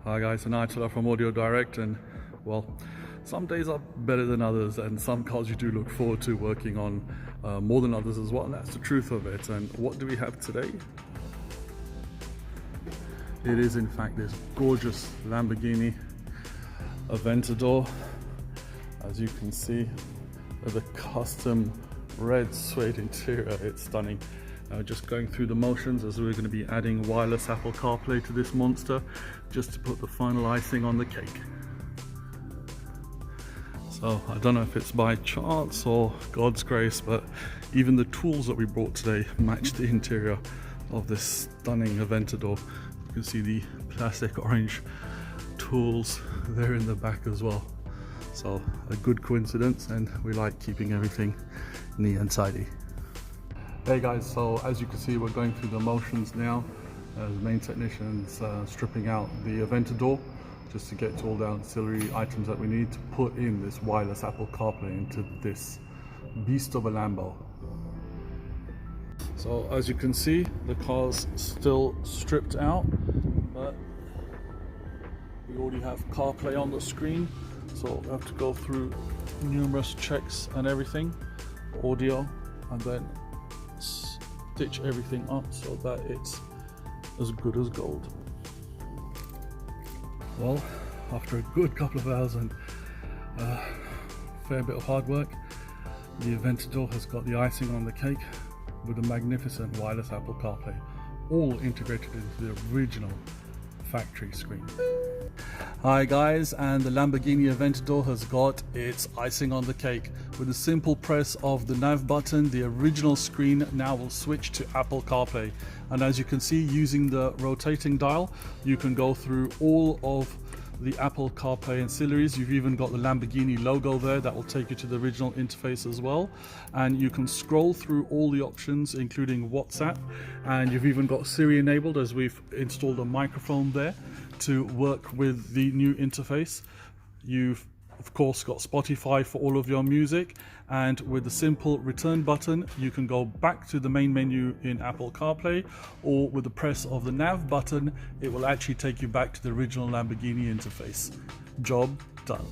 Hi guys, 𝗪𝗧𝗧 from Audio Direct, and well, some days are better than others, and some cars you do look forward to working on more than others as well, and that's the truth of it. And what do we have today? It is in fact this gorgeous Lamborghini Aventador. As you can see, with a custom red suede interior, it's stunning. Just going through the motions, as we're going to be adding wireless Apple CarPlay to this monster, just to put the final icing on the cake. So I don't know if it's by chance or God's grace, but even the tools that we brought today match the interior of this stunning Aventador. You can see the plastic orange tools there in the back as well. So a good coincidence, and we like keeping everything neat and tidy. Hey guys, so as you can see, we're going through the motions now. The main technician's stripping out the Aventador just to get to all the ancillary items that we need to put in this wireless Apple CarPlay into this beast of a Lambo. So as you can see, the car's still stripped out, but we already have CarPlay on the screen, so we have to go through numerous checks and everything, audio, and then stitch everything up so that it's as good as gold. Well, after a good couple of hours and a fair bit of hard work, the Aventador has got the icing on the cake with a magnificent wireless Apple CarPlay, all integrated into the original factory screen. Hi guys, and the Lamborghini Aventador has got its icing on the cake. With a simple press of the nav button, the original screen now will switch to Apple CarPlay. And as you can see, using the rotating dial, you can go through all of the Apple CarPlay ancillaries. You've even got the Lamborghini logo there that will take you to the original interface as well. And you can scroll through all the options, including WhatsApp. And you've even got Siri enabled, as we've installed a microphone there to work with the new interface. You've of course got Spotify for all of your music, and with the simple return button you can go back to the main menu in Apple CarPlay, or with the press of the nav button it will actually take you back to the original Lamborghini interface. Job done.